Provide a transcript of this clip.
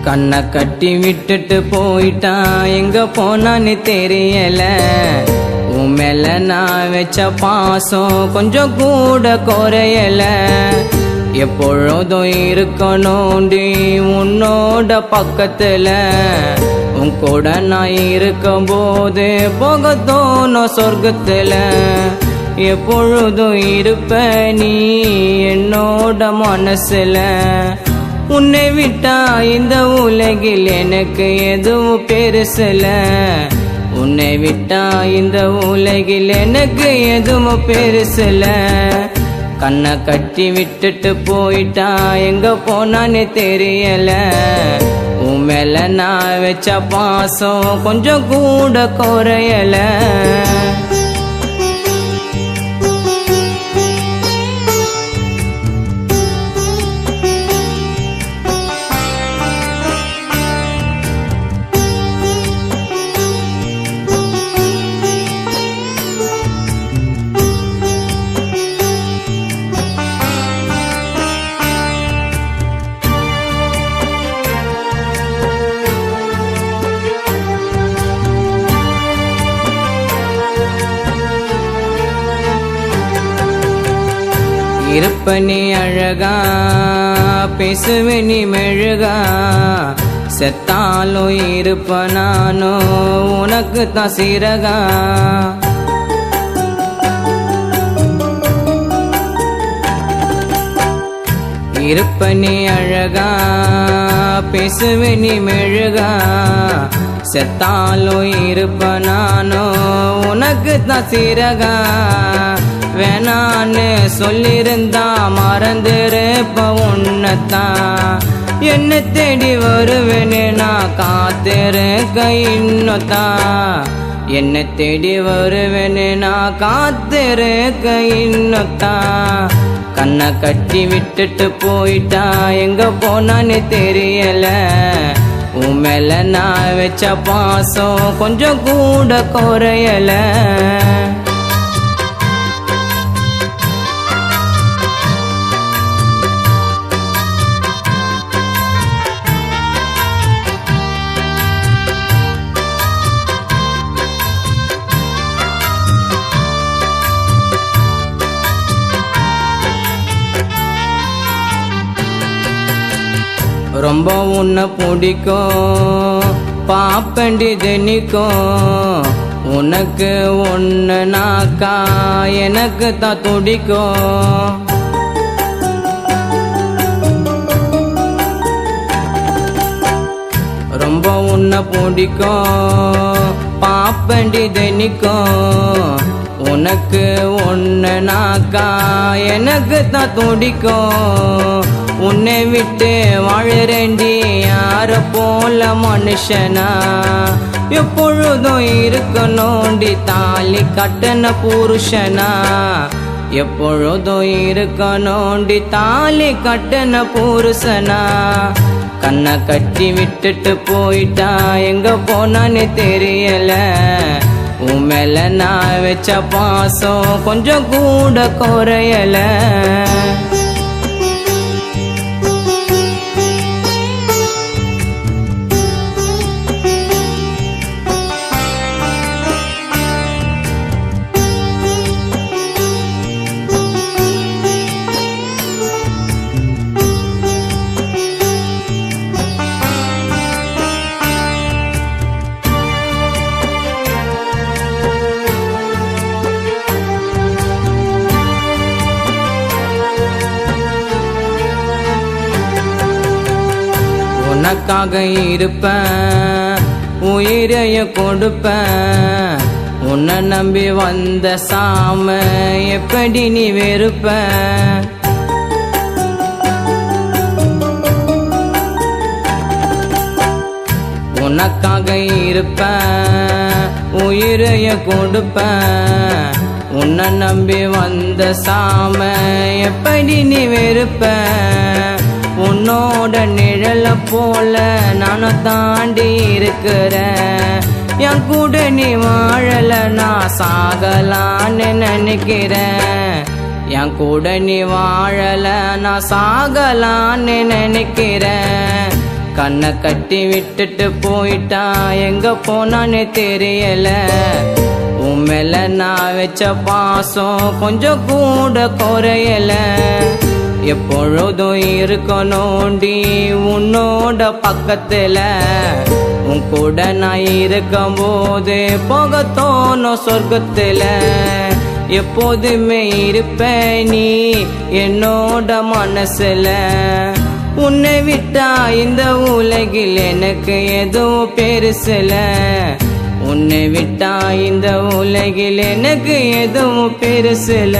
கண்ணை கட்டி விட்டுட்டு போயிட்டான், எங்க போனான்னு தெரியல. உன் மேல நான் வச்ச பாசம் கொஞ்சம் கூட குறையல. எப்பொழுதும் இருக்கணும்டி உன்னோட பக்கத்துல. உன் கூட நான் இருக்கும் போது போக தோணும் சொர்க்கத்துல. எப்பொழுதும் இருப்ப நீ என்னோட மனசுல. உன்னை விட்டா இந்த உலகில் எனக்கு எதுவும் பெருசல. உன்னை விட்டா இந்த உலகில் எனக்கு எதுவும் பெருசல. கண்ணை கட்டி விட்டுட்டு போயிட்டா, எங்க போனான்னு தெரியல. உன் மேல நான் வச்ச பாசம் கொஞ்சம் கூட குறையல. இருப்ப நீ அழகா, பேசுவே நீ மெழுகா. செத்தாலும் இருப்ப நானோ உனக்கு தான் சிறகா. இருப்ப நீ அழகா, பேசுவே நீ மெழுகா. செத்தாலும் இருப்ப நானோ உனக்கு தான் சிறகா. வேணான்னு சொல்லிருந்தா மறந்துருப்ப உன்னத்தான். என்ன தேடி வருவேன்னு நான் காத்திருக்க இன்னொத்தான். என்ன தேடி வருவேன்னு நான் காத்திருக்க இன்னொத்தான். கண்ணை கட்டி விட்டுட்டு போயிட்டா, எங்க போனான்னு தெரியல. உன் மேல நான் வச்ச பாசம் கொஞ்சம் கூட குறையல. ரொம்ப உன்னை பிடிக்கும், பாப்பண்டி தினிக்கும். உனக்கு ஒன்று நாக்கா எனக்கு தான் துடிக்கும். ரொம்ப உன்னை பிடிக்கும், பாப்பண்டி தினிக்கும். உனக்கு ஒன்று நாக்கா எனக்கு தான் துடிக்கும். உன்னை விட்டு வாழறேண்டி யார போல மனுஷனா. எப்பொழுதும் இருக்கணும்டி தாலி கட்டண புருஷனா. எப்பொழுதும் இருக்கணும்டி தாலி கட்டண புருஷனா. கண்ணை கட்டி விட்டுட்டு போயிட்டா, எங்க போனான்னு தெரியல. உன் மேல நான் வச்ச பாசம் கொஞ்சம் கூட குறையல. உனக்காக இருப்பேன், உயிரைய கொடுப்பேன். உன்னை நம்பி வந்த சாம எப்படி நீ வெறுப்ப. உனக்காக இருப்பேன், உயிரைய கொடுப்பேன். உன்னை நம்பி வந்த சாம எப்படி நீ வெறுப்ப. உன்னோட நிழல போல நானும் தாண்டி இருக்கிறேன். என் கூட நீ வாழல நான் சாகலான்னு நினைக்கிறேன். என் கூட நீ வாழல நான் சாகலான்னு நினைக்கிறேன். கண்ணை கட்டி விட்டுட்டு போயிட்டான், எங்க போனான்னு தெரியல. உன் மேல நான் வச்ச பாசம் கொஞ்சம் கூட குறையல. எப்பொழுதும் இருக்கணும்டி உன்னோட பக்கத்துல. உன் கூட நான் இருக்கும் போது போக தோணும் சொர்க்கத்துல. எப்போதுமே இருப்ப நீ என்னோட மனசுல. உன்னை விட்டா இந்த உலகில் எனக்கு எதுவும் பெருசுல. உன்னை விட்டா இந்த உலகில் எனக்கு எதுவும் பெருசுல.